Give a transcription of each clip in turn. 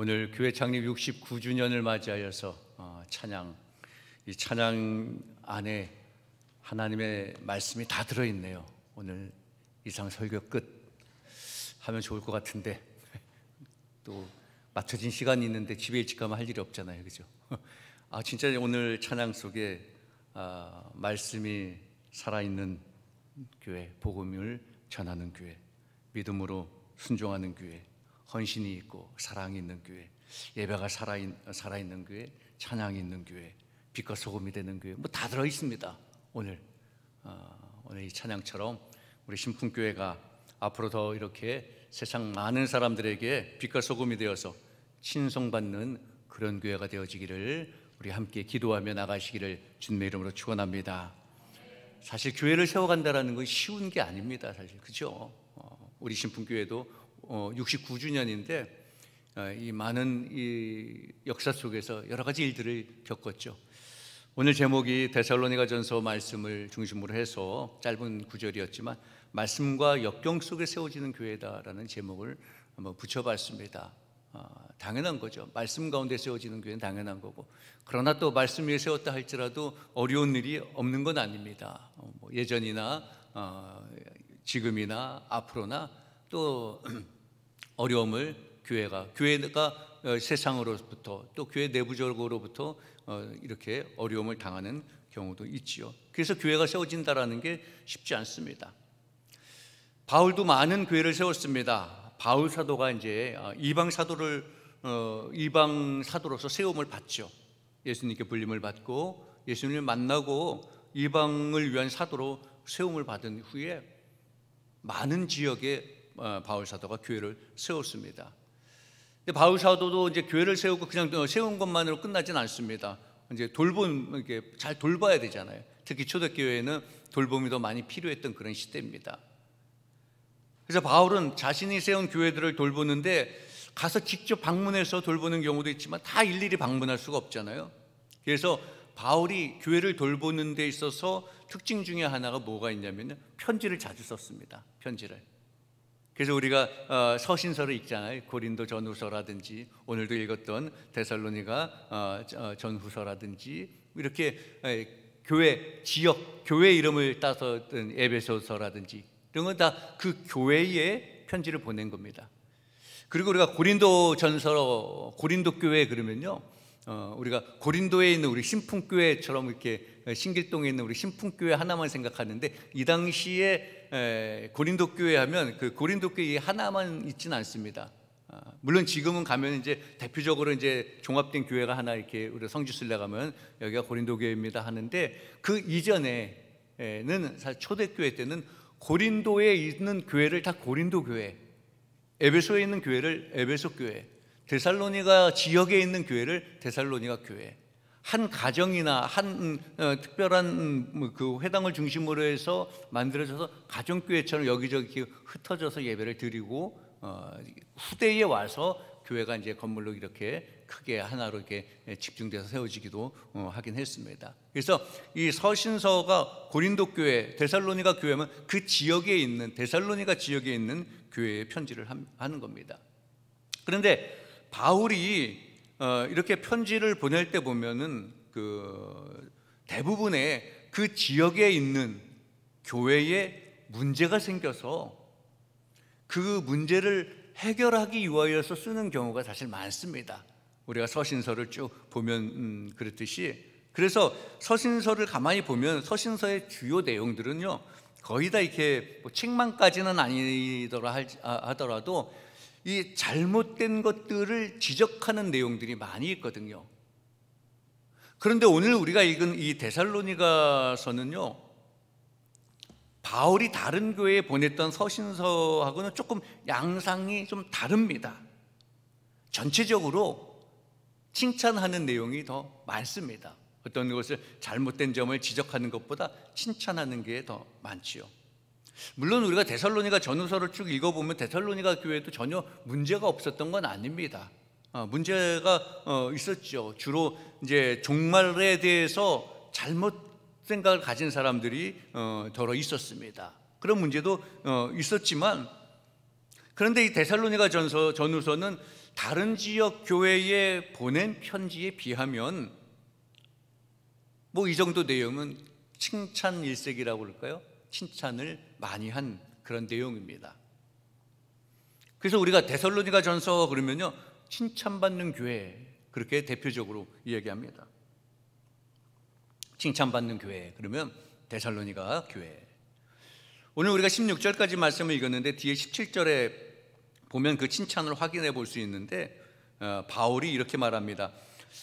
오늘 교회 창립 69주년을 맞이하여서 이 찬양 안에 하나님의 말씀이 다 들어있네요. 오늘 이상 설교 끝 하면 좋을 것 같은데 또 맞춰진 시간이 있는데 집에 일찍 가면 할 일이 없잖아요, 그죠? 진짜 오늘 찬양 속에 말씀이 살아있는 교회, 복음을 전하는 교회, 믿음으로 순종하는 교회, 헌신이 있고 사랑이 있는 교회, 예배가 살아있는 교회, 찬양이 있는 교회, 빛과 소금이 되는 교회, 뭐 다 들어있습니다. 오늘 이 찬양처럼 우리 신풍교회가 앞으로 더 이렇게 세상 많은 사람들에게 빛과 소금이 되어서 친송받는 그런 교회가 되어지기를 우리 함께 기도하며 나가시기를 주님의 이름으로 축원합니다. 사실 교회를 세워간다는 건 쉬운 게 아닙니다, 사실, 그죠? 우리 신풍교회도 69주년인데 이 많은 이 역사 속에서 여러 가지 일들을 겪었죠. 오늘 제목이 데살로니가전서 말씀을 중심으로 해서 짧은 구절이었지만 말씀과 역경 속에 세워지는 교회다라는 제목을 한번 붙여봤습니다. 당연한 거죠. 말씀 가운데 세워지는 교회는 당연한 거고, 그러나 또 말씀 위에 세웠다 할지라도 어려운 일이 없는 건 아닙니다. 예전이나 지금이나 앞으로나 또 어려움을 교회가 세상으로부터 또 교회 내부적으로부터 이렇게 어려움을 당하는 경우도 있지요. 그래서 교회가 세워진다라는 게 쉽지 않습니다. 바울도 많은 교회를 세웠습니다. 바울 사도가 이제 이방 사도로서 세움을 받죠. 예수님께 불림을 받고 예수님을 만나고 이방을 위한 사도로 세움을 받은 후에 많은 지역에 바울 사도가 교회를 세웠습니다. 바울 사도도 이제 교회를 세우고 그냥 세운 것만으로 끝나진 않습니다. 이제 이렇게 잘 돌봐야 되잖아요. 특히 초대교회에는 돌봄이 더 많이 필요했던 그런 시대입니다. 그래서 바울은 자신이 세운 교회들을 돌보는데 가서 직접 방문해서 돌보는 경우도 있지만 다 일일이 방문할 수가 없잖아요. 그래서 바울이 교회를 돌보는 데 있어서 특징 중에 하나가 뭐가 있냐면 편지를 자주 썼습니다. 편지를. 그래서 우리가 서신서를 읽잖아요. 고린도 전후서라든지 오늘도 읽었던 데살로니가 전후서라든지 이렇게 교회 지역, 교회 이름을 따서 든 에베소서라든지 이런 건 다 그 교회에 편지를 보낸 겁니다. 그리고 우리가 고린도 교회 그러면요, 우리가 고린도에 있는 우리 신풍교회처럼 이렇게 신길동에 있는 우리 신풍교회 하나만 생각하는데 이 당시에 고린도 교회 하면 그 고린도 교회 하나만 있지는 않습니다. 물론 지금은 가면 이제 대표적으로 이제 종합된 교회가 하나 이렇게 우리 성지순례 가면 여기가 고린도 교회입니다 하는데 그 이전에는 사실 초대교회 때는 고린도에 있는 교회를 다 고린도 교회, 에베소에 있는 교회를 에베소 교회, 데살로니가 지역에 있는 교회를 데살로니가 교회, 한 가정이나 한 특별한 그 회당을 중심으로 해서 만들어져서 가정교회처럼 여기저기 흩어져서 예배를 드리고 후대에 와서 교회가 이제 건물로 이렇게 크게 하나로 이렇게 집중돼서 세워지기도 하긴 했습니다. 그래서 이 서신서가 고린도 교회, 데살로니가 교회면 그 지역에 있는 데살로니가 지역에 있는 교회에 편지를 하는 겁니다. 그런데 바울이 이렇게 편지를 보낼 때 보면은 그 대부분의 그 지역에 있는 교회에 문제가 생겨서 그 문제를 해결하기 위하여서 쓰는 경우가 사실 많습니다. 우리가 서신서를 쭉 보면 그렇듯이, 그래서 서신서를 가만히 보면 서신서의 주요 내용들은요 거의 다 이렇게 책망까지는 아니더라 하더라도 이 잘못된 것들을 지적하는 내용들이 많이 있거든요. 그런데 오늘 우리가 읽은 이 데살로니가서는요, 바울이 다른 교회에 보냈던 서신서하고는 조금 양상이 좀 다릅니다. 전체적으로 칭찬하는 내용이 더 많습니다. 어떤 것을 잘못된 점을 지적하는 것보다 칭찬하는 게 더 많지요. 물론 우리가 데살로니가 전후서를 쭉 읽어보면 데살로니가 교회도 전혀 문제가 없었던 건 아닙니다. 문제가 있었죠. 주로 이제 종말에 대해서 잘못 생각을 가진 사람들이 더러 있었습니다. 그런 문제도 있었지만, 그런데 이 데살로니가 전후서는 다른 지역 교회에 보낸 편지에 비하면 뭐 이 정도 내용은 칭찬 일색이라고 그럴까요? 칭찬을 많이 한 그런 내용입니다. 그래서 우리가 데살로니가 전서 그러면요, 칭찬받는 교회, 그렇게 대표적으로 이야기합니다. 칭찬받는 교회 그러면 데살로니가 교회. 오늘 우리가 16절까지 말씀을 읽었는데 뒤에 17절에 보면 그 칭찬을 확인해 볼 수 있는데 바울이 이렇게 말합니다.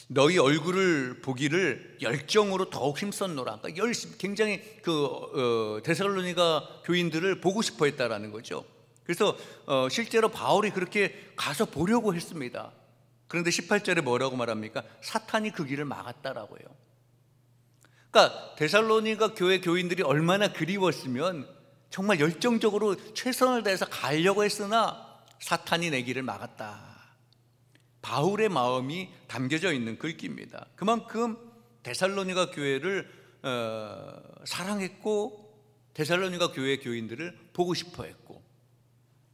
너희 얼굴을 보기를 열정으로 더욱 힘썼노라. 그러니까 굉장히 데살로니가 교인들을 보고 싶어 했다라는 거죠. 그래서 실제로 바울이 그렇게 가서 보려고 했습니다. 그런데 18절에 뭐라고 말합니까? 사탄이 그 길을 막았다라고요. 그러니까 데살로니가 교회 교인들이 얼마나 그리웠으면 정말 열정적으로 최선을 다해서 가려고 했으나 사탄이 내 길을 막았다. 바울의 마음이 담겨져 있는 글귀입니다. 그만큼 데살로니가 교회를 사랑했고 데살로니가 교회 교인들을 보고 싶어 했고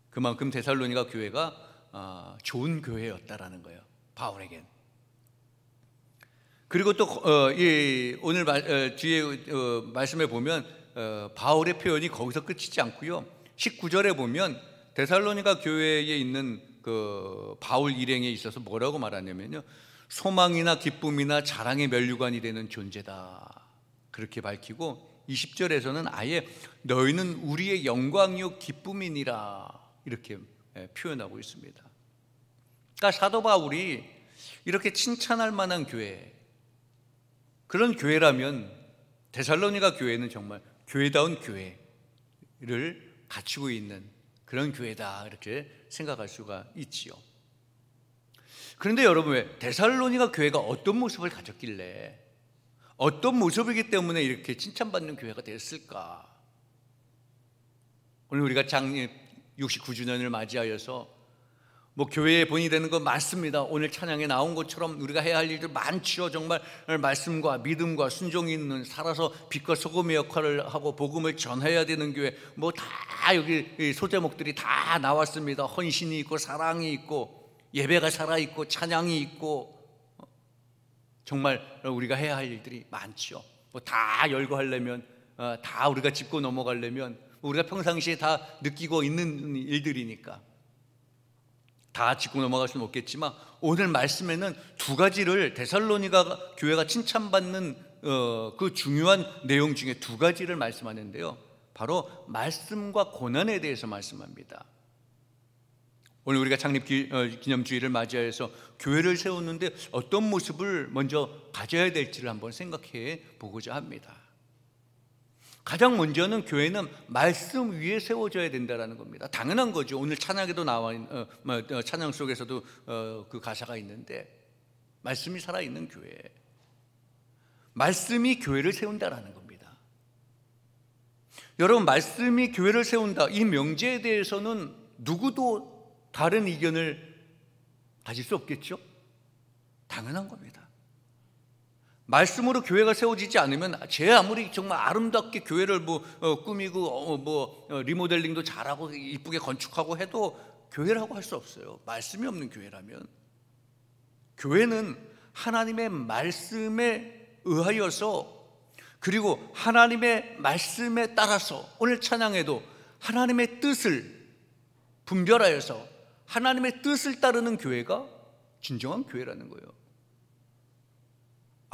그만큼 데살로니가 교회가 좋은 교회였다라는 거예요, 바울에겐. 그리고 또 오늘 뒤에 말씀에 보면 바울의 표현이 거기서 끝이지 않고요, 19절에 보면 데살로니가 교회에 있는 그 바울 일행에 있어서 뭐라고 말하냐면요, 소망이나 기쁨이나 자랑의 면류관이 되는 존재다, 그렇게 밝히고 20절에서는 아예 너희는 우리의 영광이요 기쁨이니라, 이렇게 표현하고 있습니다. 그러니까 사도 바울이 이렇게 칭찬할 만한 교회, 그런 교회라면 데살로니가 교회는 정말 교회다운 교회를 갖추고 있는 그런 교회다, 이렇게 생각할 수가 있지요. 그런데 여러분, 왜 데살로니가 교회가 어떤 모습을 가졌길래, 어떤 모습이기 때문에 이렇게 칭찬받는 교회가 됐을까? 오늘 우리가 창립 69주년을 맞이하여서 뭐 교회의 본이 되는 건 맞습니다. 오늘 찬양에 나온 것처럼 우리가 해야 할 일들 많지요. 정말 말씀과 믿음과 순종이 있는, 살아서 빛과 소금의 역할을 하고 복음을 전해야 되는 교회, 뭐 다 여기 소제목들이 다 나왔습니다. 헌신이 있고 사랑이 있고 예배가 살아있고 찬양이 있고, 정말 우리가 해야 할 일들이 많지요. 뭐 다 열거 하려면, 다 우리가 짚고 넘어가려면 우리가 평상시에 다 느끼고 있는 일들이니까 다 짚고 넘어갈 수는 없겠지만, 오늘 말씀에는 두 가지를, 데살로니가 교회가 칭찬받는 그 중요한 내용 중에 두 가지를 말씀하는데요, 바로 말씀과 고난에 대해서 말씀합니다. 오늘 우리가 창립 기념주일을 맞이해서 교회를 세우는데 어떤 모습을 먼저 가져야 될지를 한번 생각해 보고자 합니다. 가장 먼저는 교회는 말씀 위에 세워져야 된다는 겁니다. 당연한 거죠. 오늘 찬양에도 나와 찬양 속에서도 그 가사가 있는데, 말씀이 살아있는 교회, 말씀이 교회를 세운다라는 겁니다. 여러분, 말씀이 교회를 세운다, 이 명제에 대해서는 누구도 다른 의견을 가질 수 없겠죠? 당연한 겁니다. 말씀으로 교회가 세워지지 않으면 제 아무리 정말 아름답게 교회를 꾸미고 리모델링도 잘하고 이쁘게 건축하고 해도 교회라고 할 수 없어요. 말씀이 없는 교회라면. 교회는 하나님의 말씀에 의하여서, 그리고 하나님의 말씀에 따라서, 오늘 찬양에도 하나님의 뜻을 분별하여서 하나님의 뜻을 따르는 교회가 진정한 교회라는 거예요.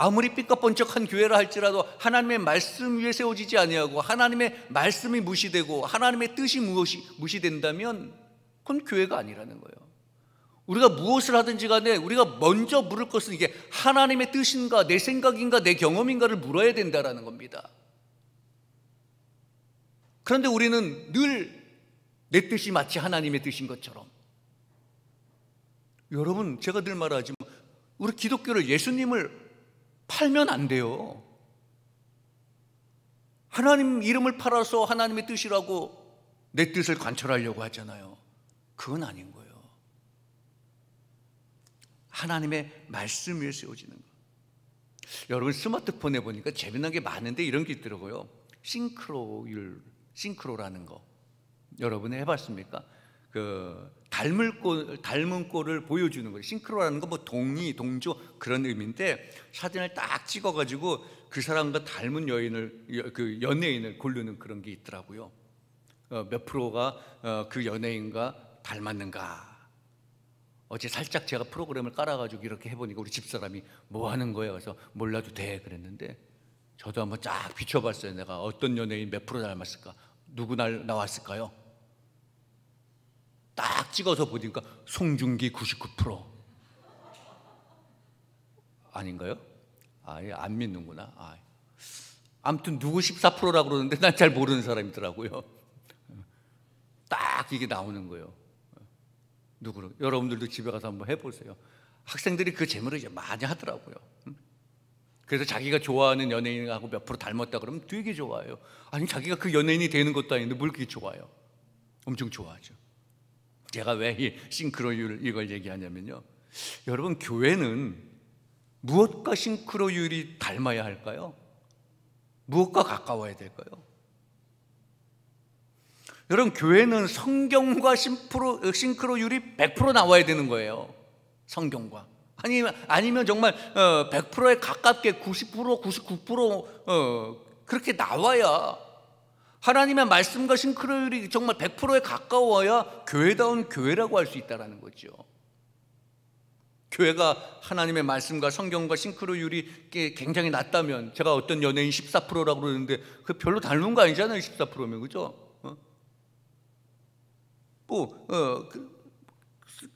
아무리 삐까번쩍한 교회라 할지라도 하나님의 말씀 위에 세워지지 아니하고 하나님의 말씀이 무시되고 하나님의 뜻이 무시된다면 그건 교회가 아니라는 거예요. 우리가 무엇을 하든지 간에 우리가 먼저 물을 것은 이게 하나님의 뜻인가, 내 생각인가, 내 경험인가를 물어야 된다는 겁니다. 그런데 우리는 늘 내 뜻이 마치 하나님의 뜻인 것처럼, 여러분, 제가 늘 말하지만 우리 기독교를, 예수님을 팔면 안 돼요. 하나님 이름을 팔아서 하나님의 뜻이라고 내 뜻을 관철하려고 하잖아요. 그건 아닌 거예요. 하나님의 말씀 위에 세워지는 거. 여러분, 스마트폰에 보니까 재미난 게 많은데 이런 게 있더라고요. 싱크로라는 거. 여러분 해봤습니까? 닮은 꼴을 보여주는 거예요. 싱크로라는 건 뭐 동의, 동조 그런 의미인데, 사진을 딱 찍어가지고 그 사람과 닮은 그 연예인을 고르는 그런 게 있더라고요. 몇 프로가 그 연예인과 닮았는가. 어제 살짝 제가 프로그램을 깔아가지고 이렇게 해보니까 우리 집사람이 뭐 하는 거예요? 그래서 몰라도 돼 그랬는데, 저도 한번 쫙 비춰봤어요. 내가 어떤 연예인 몇 프로 닮았을까? 누구 나왔을까요? 딱 찍어서 보니까 송중기 99% 아닌가요? 안 믿는구나. 아무튼 누구 14%라고 그러는데 난 잘 모르는 사람이더라고요. 딱 이게 나오는 거예요. 누구로? 여러분들도 집에 가서 한번 해보세요. 학생들이 그 재미를 이제 많이 하더라고요. 그래서 자기가 좋아하는 연예인하고 몇 프로 닮았다 그러면 되게 좋아해요. 아니, 자기가 그 연예인이 되는 것도 아닌데 뭘 그렇게 좋아해요? 엄청 좋아하죠. 제가 왜 이 싱크로율 이걸 얘기하냐면요, 여러분, 교회는 무엇과 싱크로율이 닮아야 할까요? 무엇과 가까워야 될까요? 여러분, 교회는 성경과 싱크로율이 100% 나와야 되는 거예요. 성경과. 아니면 정말 100%에 가깝게 90%, 99% 그렇게 나와야, 하나님의 말씀과 싱크로율이 정말 100%에 가까워야 교회다운 교회라고 할 수 있다는 거죠. 교회가 하나님의 말씀과 성경과 싱크로율이 굉장히 낮다면, 제가 어떤 연예인 14%라고 그러는데 그 별로 닮은 거 아니잖아요. 14%면, 그죠?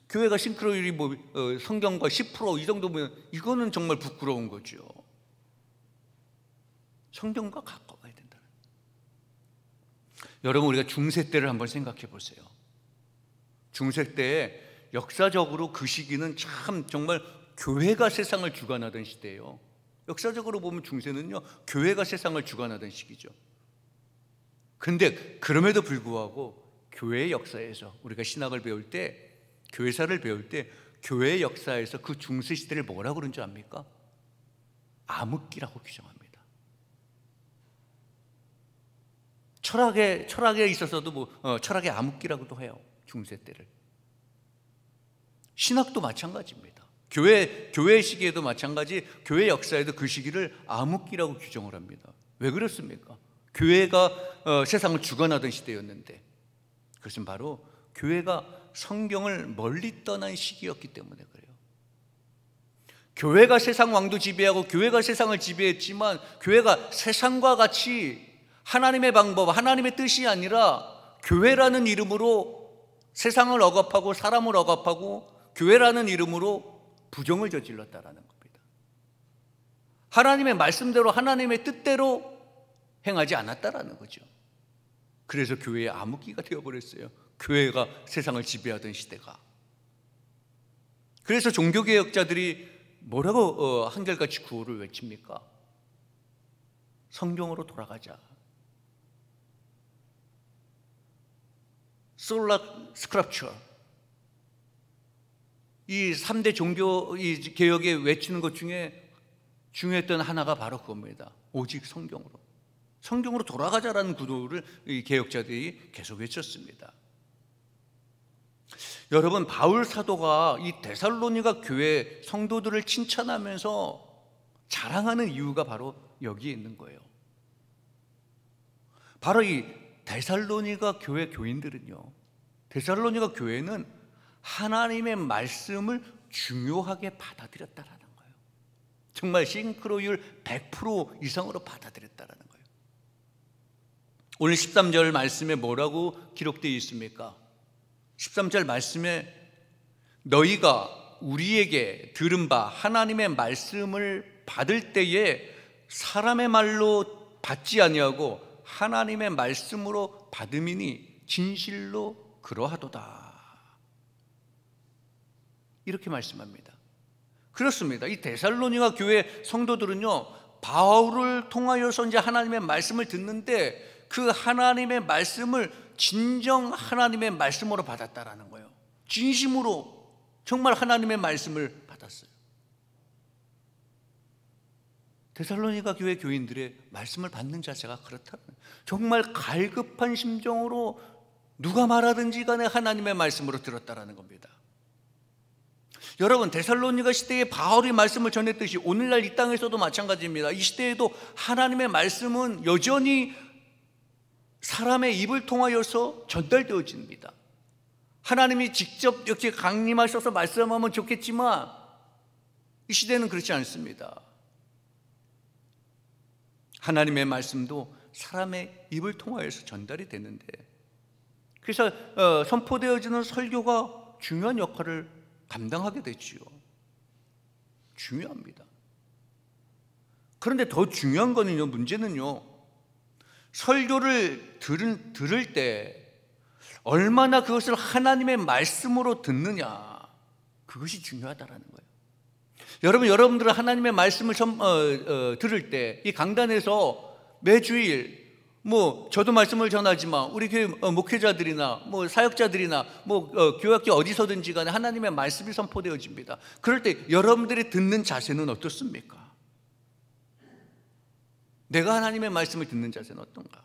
교회가 싱크로율이 성경과 10%이 정도면 이거는 정말 부끄러운 거죠. 성경과 가까워야 된다. 여러분, 우리가 중세 때를 한번 생각해 보세요. 중세 때에 역사적으로 그 시기는 참 정말 교회가 세상을 주관하던 시대예요. 역사적으로 보면 중세는요, 교회가 세상을 주관하던 시기죠. 근데 그럼에도 불구하고 교회의 역사에서 우리가 신학을 배울 때, 교회사를 배울 때, 교회의 역사에서 그 중세 시대를 뭐라고 그런 줄 압니까? 암흑기라고 규정합니다. 철학에 있어서도 철학의 암흑기라고도 해요. 중세 때를. 신학도 마찬가지입니다. 교회 시기에도 마찬가지, 교회 역사에도 그 시기를 암흑기라고 규정을 합니다. 왜 그렇습니까? 교회가 세상을 주관하던 시대였는데, 그것은 바로 교회가 성경을 멀리 떠난 시기였기 때문에 그래요. 교회가 세상 왕도 지배하고 교회가 세상을 지배했지만, 교회가 세상과 같이 하나님의 방법, 하나님의 뜻이 아니라 교회라는 이름으로 세상을 억압하고 사람을 억압하고 교회라는 이름으로 부정을 저질렀다라는 겁니다. 하나님의 말씀대로, 하나님의 뜻대로 행하지 않았다라는 거죠. 그래서 교회의 암흑기가 되어버렸어요. 교회가 세상을 지배하던 시대가. 그래서 종교개혁자들이 뭐라고 한결같이 구호를 외칩니까? 성경으로 돌아가자. 솔라 스크립처. 이 3대 종교 개혁에 외치는 것 중에 중요했던 하나가 바로 그겁니다. 오직 성경으로 돌아가자라는 구도를 이 개혁자들이 계속 외쳤습니다. 여러분, 바울 사도가 이 데살로니가 교회 성도들을 칭찬하면서 자랑하는 이유가 바로 여기에 있는 거예요. 바로 이 데살로니가 교회 교인들은요, 데살로니가 교회는 하나님의 말씀을 중요하게 받아들였다라는 거예요. 정말 싱크로율 100% 이상으로 받아들였다라는 거예요. 오늘 13절 말씀에 뭐라고 기록되어 있습니까? 13절 말씀에 너희가 우리에게 들은 바 하나님의 말씀을 받을 때에 사람의 말로 받지 아니하고 하나님의 말씀으로 받음이니 진실로 그러하도다. 이렇게 말씀합니다. 그렇습니다. 이 데살로니가 교회 성도들은요, 바울을 통하여서 이제 하나님의 말씀을 듣는데 그 하나님의 말씀을 진정 하나님의 말씀으로 받았다라는 거예요. 진심으로 정말 하나님의 말씀을 받았어요. 데살로니가 교회 교인들의 말씀을 받는 자세가 그렇다는 거예요. 정말 갈급한 심정으로 누가 말하든지 간에 하나님의 말씀으로 들었다라는 겁니다. 여러분, 데살로니가 시대에 바울이 말씀을 전했듯이 오늘날 이 땅에서도 마찬가지입니다. 이 시대에도 하나님의 말씀은 여전히 사람의 입을 통하여서 전달되어집니다. 하나님이 직접 이렇게 강림하셔서 말씀하면 좋겠지만 이 시대는 그렇지 않습니다. 하나님의 말씀도 사람의 입을 통하여서 전달이 되는데, 그래서 선포되어지는 설교가 중요한 역할을 감당하게 되지요. 중요합니다. 그런데 더 중요한 거는요, 문제는요, 설교를 들을 때 얼마나 그것을 하나님의 말씀으로 듣느냐, 그것이 중요하다라는 거예요. 여러분들은 하나님의 말씀을 들을 때 이 강단에서 매주일 저도 말씀을 전하지만 우리 교회 목회자들이나 사역자들이나 교회학교 어디서든지 간에 하나님의 말씀이 선포되어집니다. 그럴 때 여러분들이 듣는 자세는 어떻습니까? 내가 하나님의 말씀을 듣는 자세는 어떤가?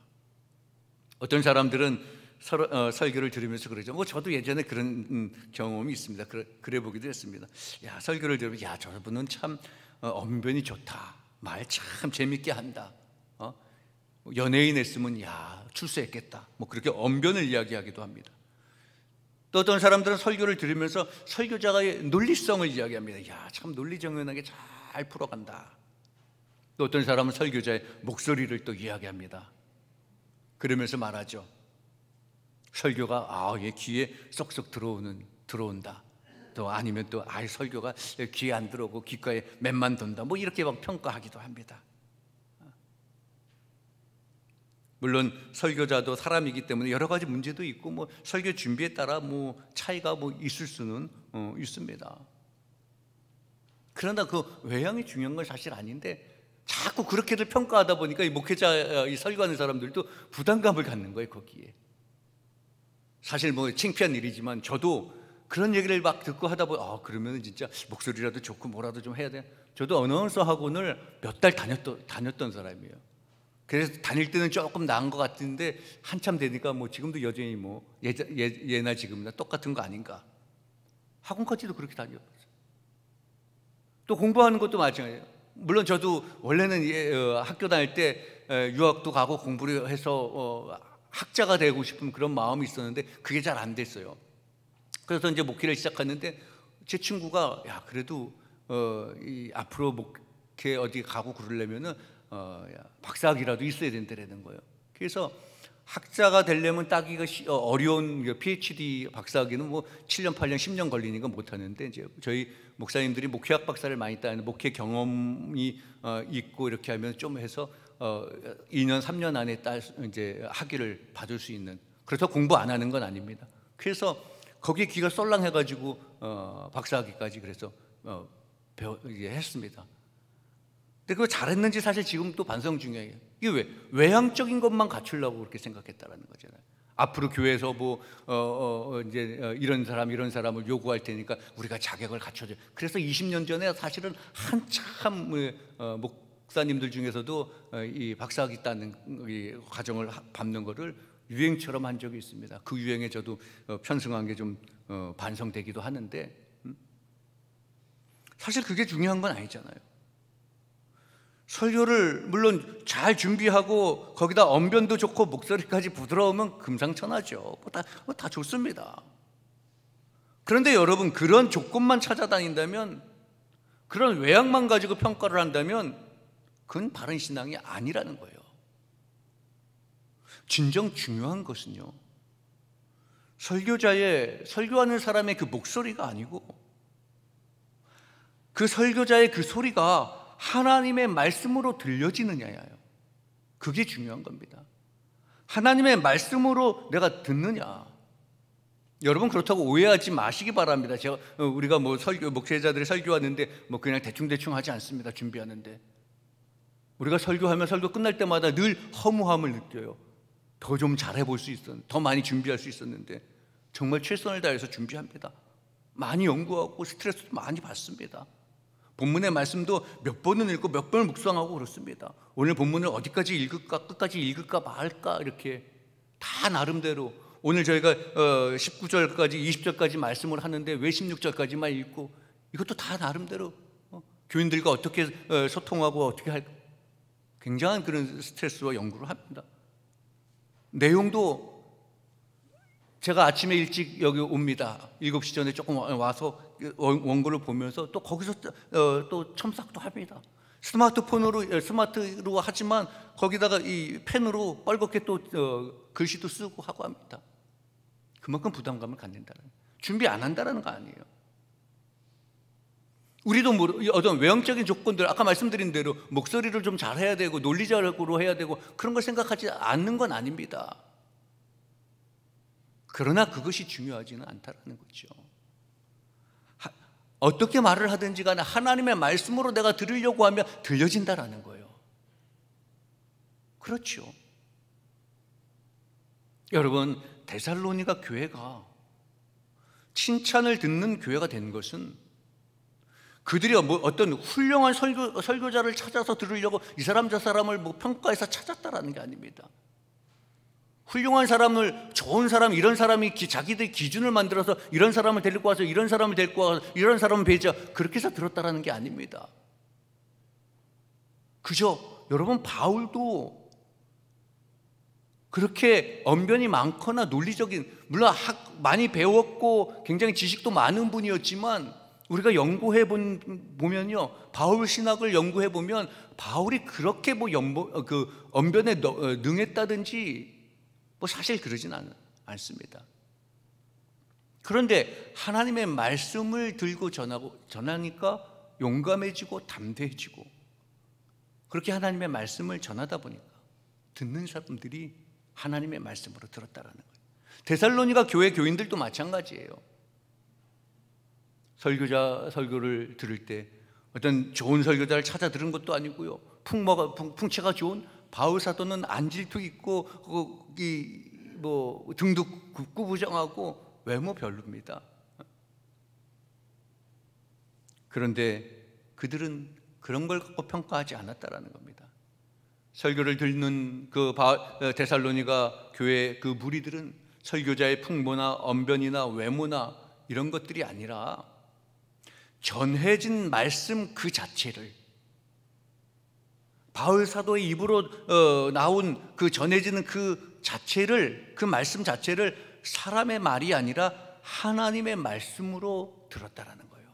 어떤 사람들은 설교를 들으면서 그러죠. 저도 예전에 그런 경험이 있습니다. 그래 보기도 했습니다. 야, 설교를 들으면, 야, 저분은 참 언변이 좋다. 말 참 재밌게 한다. 연예인 했으면 야, 출세했겠다. 그렇게 언변을 이야기하기도 합니다. 또 어떤 사람들은 설교를 들으면서 설교자의 논리성을 이야기합니다. 야, 참 논리정연하게 잘 풀어간다. 또 어떤 사람은 설교자의 목소리를 또 이야기합니다. 그러면서 말하죠. 설교가 얘 귀에 쏙쏙 들어온다. 또 아니면 또 설교가 귀에 안 들어오고 귓가에 맴만 돈다. 이렇게 막 평가하기도 합니다. 물론 설교자도 사람이기 때문에 여러 가지 문제도 있고 설교 준비에 따라 차이가 있을 수는 있습니다. 그러나 그 외향이 중요한 건 사실 아닌데 자꾸 그렇게들 평가하다 보니까 이 목회자, 이 설교하는 사람들도 부담감을 갖는 거예요, 거기에. 사실 창피한 일이지만 저도 그런 얘기를 막 듣고 하다 보니 그러면 진짜 목소리라도 좋고 뭐라도 좀 해야 돼. 저도 어나운서 학원을 몇 달 다녔던 사람이에요. 그래서 다닐 때는 조금 나은 것 같은데 한참 되니까 지금도 여전히 예나 지금이나 똑같은 거 아닌가. 학원까지도 그렇게 다녔어요. 또 공부하는 것도 마찬가지예요. 물론 저도 원래는 학교 다닐 때 유학도 가고 공부를 해서 학자가 되고 싶은 그런 마음이 있었는데 그게 잘 안 됐어요. 그래서 이제 목회를 시작했는데 제 친구가 야, 그래도 앞으로 목회 어디 가고 그러려면은 박사학위라도 있어야 된다는 거예요. 그래서 학자가 되려면 따기가 어려운 PhD 박사학위는 7년, 8년, 10년 걸리니까 못 하는데 이제 저희 목사님들이 목회학 박사를 많이 따는 목회 경험이 있고 이렇게 하면 좀 해서 2년, 3년 안에 이제 학위를 받을 수 있는, 그렇다고 공부 안 하는 건 아닙니다. 그래서 거기에 귀가 쏠랑해가지고 박사학위까지 그래서 했습니다. 근데 그거 잘했는지 사실 지금 또 반성 중이에요. 이게 왜? 외향적인 것만 갖추려고 그렇게 생각했다라는 거잖아요. 앞으로 교회에서 이제 이런 사람을 요구할 테니까 우리가 자격을 갖춰줘. 그래서 20년 전에 사실은 한참 목사님들 중에서도 이 박사학위 따는 이 과정을 밟는 거를 유행처럼 한 적이 있습니다. 그 유행에 저도 편승한 게 좀 반성되기도 하는데 사실 그게 중요한 건 아니잖아요. 설교를 물론 잘 준비하고 거기다 언변도 좋고 목소리까지 부드러우면 금상첨화죠. 다 좋습니다. 그런데 여러분, 그런 조건만 찾아다닌다면, 그런 외양만 가지고 평가를 한다면 그건 바른 신앙이 아니라는 거예요. 진정 중요한 것은요, 설교하는 사람의 그 목소리가 아니고 그 설교자의 그 소리가 하나님의 말씀으로 들려지느냐예요. 그게 중요한 겁니다. 하나님의 말씀으로 내가 듣느냐. 여러분, 그렇다고 오해하지 마시기 바랍니다. 우리가 목회자들이 설교하는데 그냥 대충 하지 않습니다. 준비하는데 우리가 설교하면 설교 끝날 때마다 늘 허무함을 느껴요. 더 좀 잘해볼 수 있었는데, 더 많이 준비할 수 있었는데. 정말 최선을 다해서 준비합니다. 많이 연구하고 스트레스도 많이 받습니다. 본문의 말씀도 몇 번은 읽고 몇 번을 묵상하고 그렇습니다. 오늘 본문을 어디까지 읽을까, 끝까지 읽을까 말까, 이렇게 다 나름대로 오늘 저희가 19절까지 20절까지 말씀을 하는데 왜 16절까지만 읽고, 이것도 다 나름대로 교인들과 어떻게 소통하고 어떻게 할, 굉장한 그런 스트레스와 연구를 합니다. 내용도 제가 아침에 일찍 여기 옵니다. 7시 전에 조금 와서 원고를 보면서 또 거기서 또 첨삭도 합니다. 스마트로 하지만 거기다가 이 펜으로 빨갛게 또 글씨도 쓰고 하고 합니다. 그만큼 부담감을 갖는다는, 준비 안 한다는 거 아니에요. 우리도 어떤 외형적인 조건들, 아까 말씀드린 대로 목소리를 좀 잘해야 되고 논리적으로 해야 되고 그런 걸 생각하지 않는 건 아닙니다. 그러나 그것이 중요하지는 않다라는 거죠. 어떻게 말을 하든지 간에 하나님의 말씀으로 내가 들으려고 하면 들려진다라는 거예요. 그렇죠. 여러분, 데살로니가 교회가 칭찬을 듣는 교회가 된 것은 그들이 어떤 훌륭한 설교자를 찾아서 들으려고 이 사람 저 사람을 평가해서 찾았다라는 게 아닙니다. 훌륭한 사람을, 좋은 사람, 이런 사람이 자기들 기준을 만들어서 이런 사람을 데리고 와서 이런 사람을 데리고 와서 이런 사람을 배제하, 그렇게 해서 들었다라는 게 아닙니다. 그저 여러분, 바울도 그렇게 언변이 많거나 논리적인, 물론 많이 배웠고 굉장히 지식도 많은 분이었지만 우리가 연구해 보면요, 바울 신학을 연구해 보면 바울이 그렇게 언변에 능했다든지 사실 그러진 않습니다. 그런데 하나님의 말씀을 들고 전하니까 용감해지고 담대해지고, 그렇게 하나님의 말씀을 전하다 보니까 듣는 사람들이 하나님의 말씀으로 들었다라는 거예요. 데살로니가 교회 교인들도 마찬가지예요. 설교를 들을 때 어떤 좋은 설교자를 찾아 들은 것도 아니고요, 풍채가 좋은 바울 사도는 안질투 있고 등도 구부정하고 외모 별로입니다. 그런데 그들은 그런 걸 갖고 평가하지 않았다라는 겁니다. 설교를 듣는 데살로니가 교회 그 무리들은 설교자의 풍모나 언변이나 외모나 이런 것들이 아니라 전해진 말씀 그 자체를, 바울 사도의 입으로 나온 그 전해지는 그 말씀 자체를 사람의 말이 아니라 하나님의 말씀으로 들었다라는 거예요.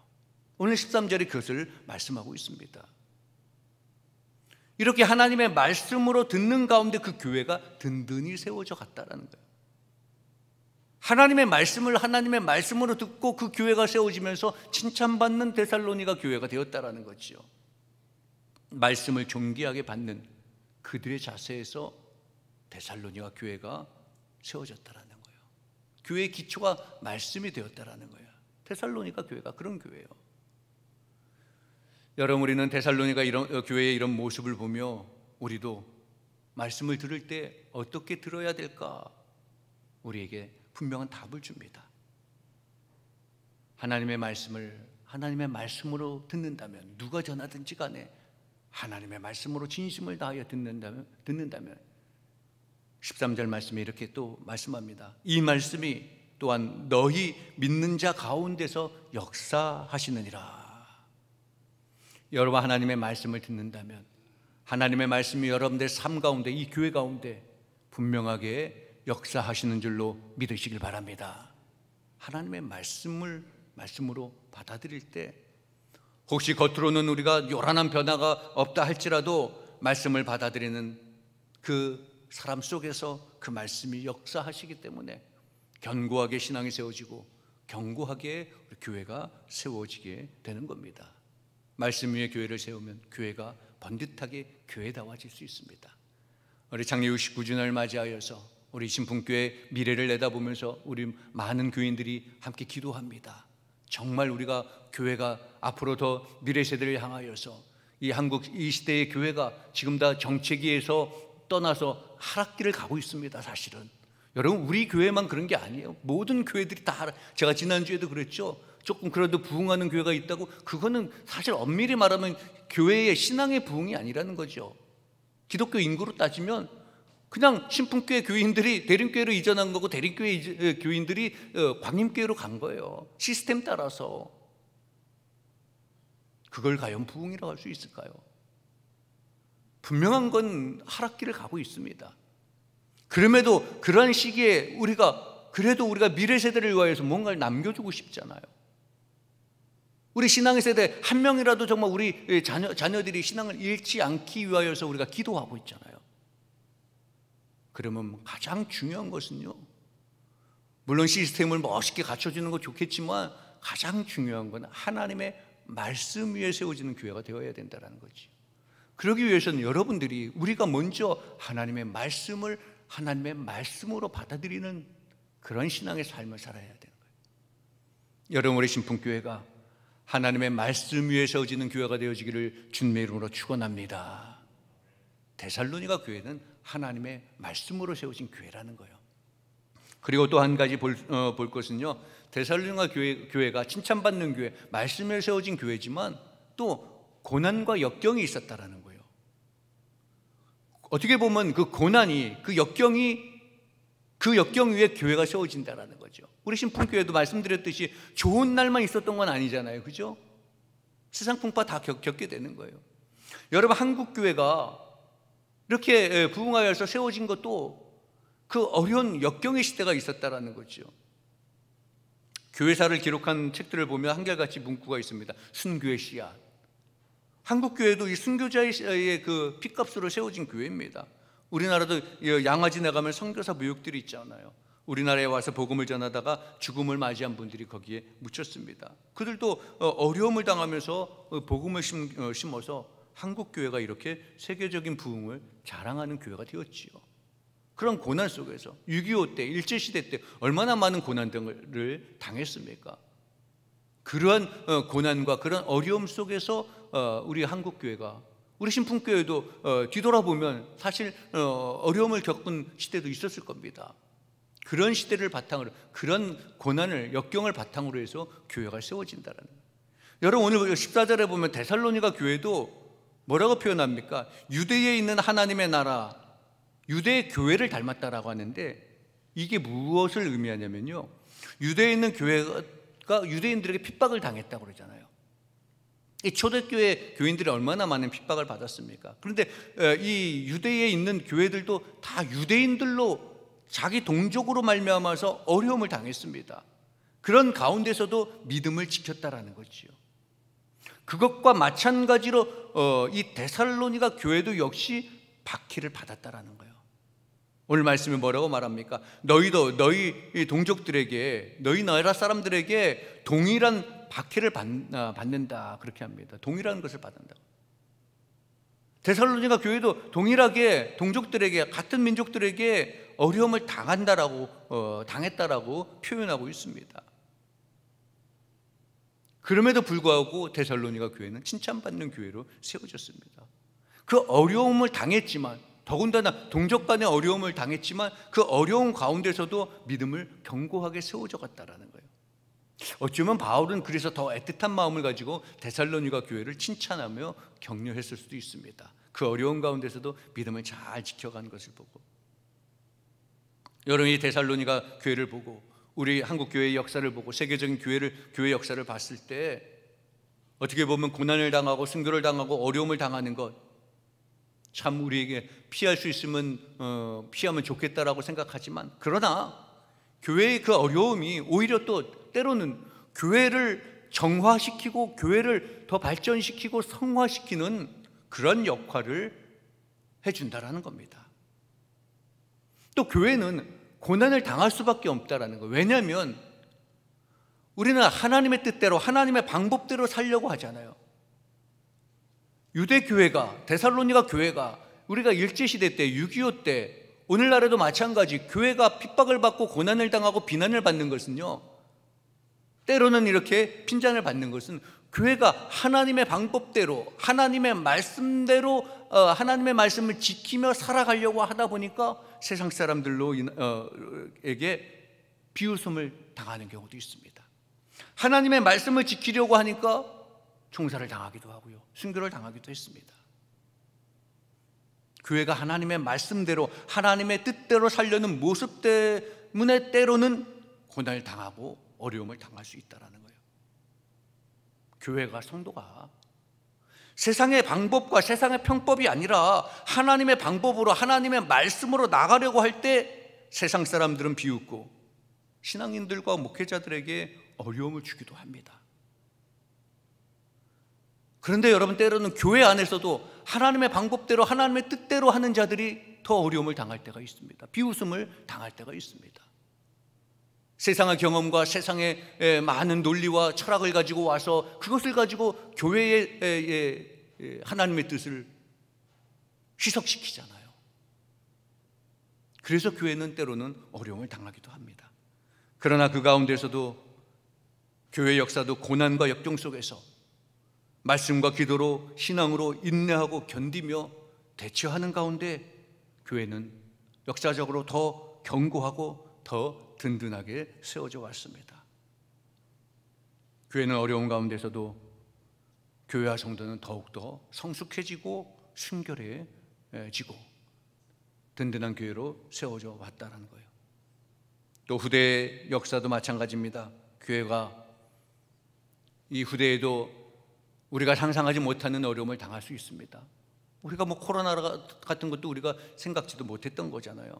오늘 13절에 그것을 말씀하고 있습니다. 이렇게 하나님의 말씀으로 듣는 가운데 그 교회가 든든히 세워져 갔다라는 거예요. 하나님의 말씀으로 듣고 그 교회가 세워지면서 칭찬받는 데살로니가 교회가 되었다라는 거죠. 말씀을 존귀하게 받는 그들의 자세에서 데살로니가 교회가 세워졌다라는 거예요. 교회의 기초가 말씀이 되었다라는 거예요. 데살로니가 교회가 그런 교회예요. 여러분, 우리는 데살로니가 교회의 이런 모습을 보며 우리도 말씀을 들을 때 어떻게 들어야 될까, 우리에게 분명한 답을 줍니다. 하나님의 말씀으로 듣는다면, 누가 전하든지 간에 하나님의 말씀으로 진심을 다하여 듣는다면 13절 말씀에 이렇게 또 말씀합니다. 이 말씀이 또한 너희 믿는 자 가운데서 역사하시느니라. 여러분, 하나님의 말씀을 듣는다면 하나님의 말씀이 여러분들 삶 가운데, 이 교회 가운데 분명하게 역사하시는 줄로 믿으시길 바랍니다. 하나님의 말씀으로 받아들일 때, 혹시 겉으로는 우리가 요란한 변화가 없다 할지라도 말씀을 받아들이는 그 사람 속에서 그 말씀이 역사하시기 때문에 견고하게 신앙이 세워지고 견고하게 우리 교회가 세워지게 되는 겁니다. 말씀 위에 교회를 세우면 교회가 번듯하게 교회다워질 수 있습니다. 우리 장례 69주년을 맞이하여서 우리 신풍교회 미래를 내다보면서 우리 많은 교인들이 함께 기도합니다. 정말 우리가 교회가 앞으로 더 미래 세대를 향하여서 이 한국 이 시대의 교회가 지금 다 정체기에서 떠나서 하락기를 가고 있습니다. 사실은 여러분, 우리 교회만 그런 게 아니에요. 모든 교회들이 다 제가 지난주에도 그랬죠. 조금 그래도 부흥하는 교회가 있다고, 그거는 사실 엄밀히 말하면 교회의 신앙의 부흥이 아니라는 거죠. 기독교 인구로 따지면 그냥 신풍교회 교인들이 대림교회로 이전한 거고 대림교회 교인들이 광림교회로 간 거예요. 시스템 따라서. 그걸 과연 부흥이라고 할 수 있을까요? 분명한 건 하락기를 가고 있습니다. 그럼에도 그러한 시기에 우리가 미래 세대를 위하여서 뭔가를 남겨주고 싶잖아요. 우리 신앙의 세대 한 명이라도 정말 우리 자녀들이 신앙을 잃지 않기 위하여서 우리가 기도하고 있잖아요. 그러면 가장 중요한 것은요, 물론 시스템을 멋있게 갖춰주는 거 좋겠지만 가장 중요한 건 하나님의 말씀 위에 세워지는 교회가 되어야 된다는 거지. 그러기 위해서는 여러분들이 우리가 먼저 하나님의 말씀을 하나님의 말씀으로 받아들이는 그런 신앙의 삶을 살아야 되는 거예요. 여러분, 우리 신풍교회가 하나님의 말씀 위에 세워지는 교회가 되어지기를 주님의 이름으로 축원합니다. 데살로니가 교회는 하나님의 말씀으로 세워진 교회라는 거예요. 그리고 또 한 가지 볼 것은요, 데살로니가 교회가 칭찬받는 교회, 말씀에 세워진 교회지만 또 고난과 역경이 있었다라는 거예요. 어떻게 보면 그 고난이, 그 역경 위에 교회가 세워진다라는 거죠. 우리 신풍교회도 말씀드렸듯이 좋은 날만 있었던 건 아니잖아요, 그죠? 세상 풍파 다 겪게 되는 거예요. 여러분, 한국교회가 이렇게 부흥하여서 세워진 것도 그 어려운 역경의 시대가 있었다라는 거죠. 교회사를 기록한 책들을 보면 한결같이 문구가 있습니다. 순교의 씨앗. 한국교회도 이 순교자의 그 핏값으로 세워진 교회입니다. 우리나라도 양아지 나가면 선교사 묘역들이 있잖아요. 우리나라에 와서 복음을 전하다가 죽음을 맞이한 분들이 거기에 묻혔습니다. 그들도 어려움을 당하면서 복음을 심어서 한국교회가 이렇게 세계적인 부흥을 자랑하는 교회가 되었지요. 그런 고난 속에서 6.25 때, 일제시대 때 얼마나 많은 고난들을 당했습니까? 그러한 고난과 그런 어려움 속에서 우리 한국교회가, 우리 신풍교회도 뒤돌아보면 사실 어려움을 겪은 시대도 있었을 겁니다. 그런 시대를 바탕으로, 그런 고난을, 역경을 바탕으로 해서 교회가 세워진다는 거예요. 여러분, 오늘 14절에 보면 데살로니가 교회도 뭐라고 표현합니까? 유대에 있는 하나님의 나라, 유대의 교회를 닮았다라고 하는데, 이게 무엇을 의미하냐면요, 유대에 있는 교회가 유대인들에게 핍박을 당했다고 그러잖아요. 이 초대교회 교인들이 얼마나 많은 핍박을 받았습니까? 그런데 이 유대에 있는 교회들도 다 유대인들로 자기 동족으로 말미암아서 어려움을 당했습니다. 그런 가운데서도 믿음을 지켰다라는 거지요. 그것과 마찬가지로 이 데살로니가 교회도 역시 박해를 받았다라는 거예요. 오늘 말씀이 뭐라고 말합니까? 너희도 너희 동족들에게, 너희 나라 사람들에게 동일한 박해를 받는다, 그렇게 합니다. 동일한 것을 받는다. 데살로니가 교회도 동일하게 동족들에게, 같은 민족들에게 어려움을 당했다라고 표현하고 있습니다. 그럼에도 불구하고 데살로니가 교회는 칭찬받는 교회로 세워졌습니다. 그 어려움을 당했지만, 더군다나 동족 간의 어려움을 당했지만 그 어려움 가운데서도 믿음을 견고하게 세워져 갔다라는 거예요. 어쩌면 바울은 그래서 더 애틋한 마음을 가지고 데살로니가 교회를 칭찬하며 격려했을 수도 있습니다. 그 어려운 가운데서도 믿음을 잘 지켜가는 것을 보고. 여러분이 데살로니가 교회를 보고 우리 한국 교회의 역사를 보고 세계적인 교회 역사를 봤을 때 어떻게 보면 고난을 당하고 순교를 당하고 어려움을 당하는 것, 참 우리에게 피할 수 있으면 피하면 좋겠다라고 생각하지만, 그러나 교회의 그 어려움이 오히려 또 때로는 교회를 정화시키고 교회를 더 발전시키고 성화시키는 그런 역할을 해준다라는 겁니다. 또 교회는 고난을 당할 수밖에 없다라는 거예요. 왜냐하면 우리는 하나님의 뜻대로, 하나님의 방법대로 살려고 하잖아요. 유대교회가, 데살로니가 교회가 우리가 일제시대 때, 6.25 때, 오늘날에도 마찬가지 교회가 핍박을 받고 고난을 당하고 비난을 받는 것은요, 때로는 이렇게 핀잔을 받는 것은 교회가 하나님의 방법대로, 하나님의 말씀대로 하나님의 말씀을 지키며 살아가려고 하다 보니까 세상 사람들에게 비웃음을 당하는 경우도 있습니다. 하나님의 말씀을 지키려고 하니까 총살을 당하기도 하고요, 순교를 당하기도 했습니다. 교회가 하나님의 말씀대로 하나님의 뜻대로 살려는 모습 때문에 때로는 고난을 당하고 어려움을 당할 수 있다는 거예요. 교회가, 성도가 세상의 방법과 세상의 편법이 아니라 하나님의 방법으로, 하나님의 말씀으로 나가려고 할 때 세상 사람들은 비웃고 신앙인들과 목회자들에게 어려움을 주기도 합니다. 그런데 여러분, 때로는 교회 안에서도 하나님의 방법대로 하나님의 뜻대로 하는 자들이 더 어려움을 당할 때가 있습니다. 비웃음을 당할 때가 있습니다. 세상의 경험과 세상의 많은 논리와 철학을 가지고 와서 그것을 가지고 교회의 하나님의 뜻을 희석시키잖아요. 그래서 교회는 때로는 어려움을 당하기도 합니다. 그러나 그 가운데서도 교회 역사도 고난과 역경 속에서 말씀과 기도로, 신앙으로 인내하고 견디며 대처하는 가운데 교회는 역사적으로 더 견고하고 더 든든하게 세워져 왔습니다. 교회는 어려운 가운데서도 교회와 성도는 더욱더 성숙해지고 순결해지고 든든한 교회로 세워져 왔다는 거예요. 또 후대 역사도 마찬가지입니다. 교회가 이 후대에도 우리가 상상하지 못하는 어려움을 당할 수 있습니다. 우리가 코로나 같은 것도 우리가 생각지도 못했던 거잖아요.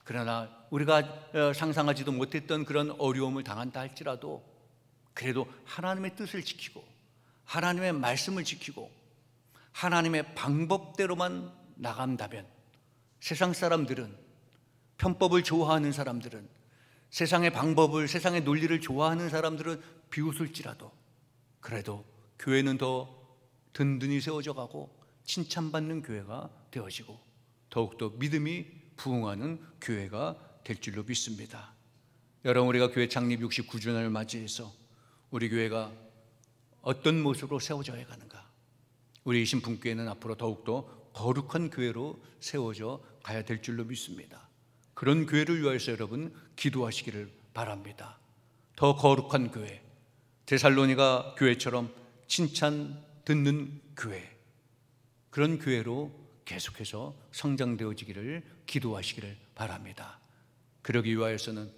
그러나 우리가 상상하지도 못했던 그런 어려움을 당한다 할지라도 그래도 하나님의 뜻을 지키고 하나님의 말씀을 지키고 하나님의 방법대로만 나간다면 세상 사람들은, 편법을 좋아하는 사람들은, 세상의 방법을, 세상의 논리를 좋아하는 사람들은 비웃을지라도 그래도 교회는 더 든든히 세워져 가고 칭찬받는 교회가 되어지고 더욱더 믿음이 부흥하는 교회가 될 줄로 믿습니다. 여러분, 우리가 교회 창립 69주년을 맞이해서 우리 교회가 어떤 모습으로 세워져야 가는가? 우리 신풍교회는 앞으로 더욱더 거룩한 교회로 세워져 가야 될 줄로 믿습니다. 그런 교회를 위해서 여러분 기도하시기를 바랍니다. 더 거룩한 교회, 데살로니가 교회처럼 칭찬 듣는 교회, 그런 교회로 계속해서 성장되어지기를 기도하시기를 바랍니다. 그러기 위하여서는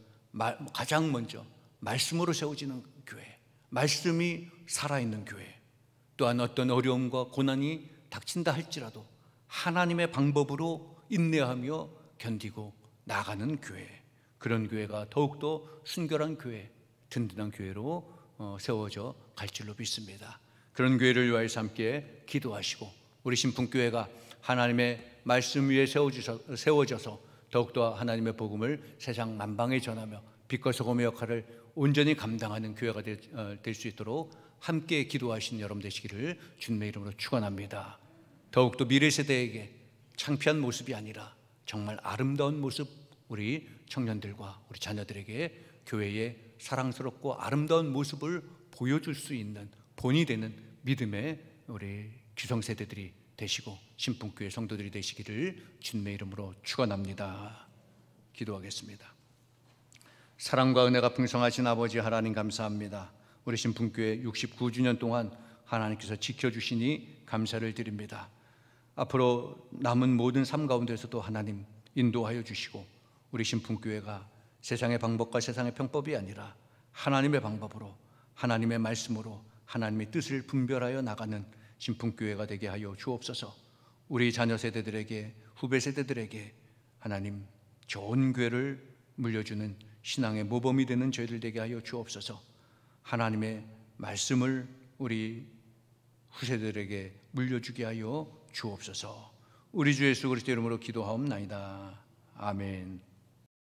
가장 먼저 말씀으로 세워지는 교회, 말씀이 살아있는 교회, 또한 어떤 어려움과 고난이 닥친다 할지라도 하나님의 방법으로 인내하며 견디고 나가는 교회, 그런 교회가 더욱더 순결한 교회, 든든한 교회로 세워져 갈 줄로 믿습니다. 그런 교회를 위하여서 함께 기도하시고 우리 신풍교회가 하나님의 말씀 위에 세워져서 더욱더 하나님의 복음을 세상 만방에 전하며 빛과 소금의 역할을 온전히 감당하는 교회가 될 수 있도록 함께 기도하신 여러분 되시기를 주님의 이름으로 축원합니다. 더욱더 미래 세대에게 창피한 모습이 아니라 정말 아름다운 모습, 우리 청년들과 우리 자녀들에게 교회의 사랑스럽고 아름다운 모습을 보여줄 수 있는 본이 되는 믿음의 우리 기성세대들이 되시고 신풍교회 성도들이 되시기를 주님의 이름으로 축원합니다. 기도하겠습니다. 사랑과 은혜가 풍성하신 아버지 하나님 감사합니다. 우리 신풍교회 69주년 동안 하나님께서 지켜주시니 감사를 드립니다. 앞으로 남은 모든 삶 가운데서도 하나님 인도하여 주시고 우리 신풍교회가 세상의 방법과 세상의 편법이 아니라 하나님의 방법으로, 하나님의 말씀으로 하나님의 뜻을 분별하여 나가는 신풍교회가 되게 하여 주옵소서. 우리 자녀 세대들에게, 후배 세대들에게 하나님 좋은 교회를 물려주는 신앙의 모범이 되는 저희들 되게 하여 주옵소서. 하나님의 말씀을 우리 후세들에게 물려주게 하여 주옵소서. 우리 주 예수 그리스도 이름으로 기도하옵나이다. 아멘.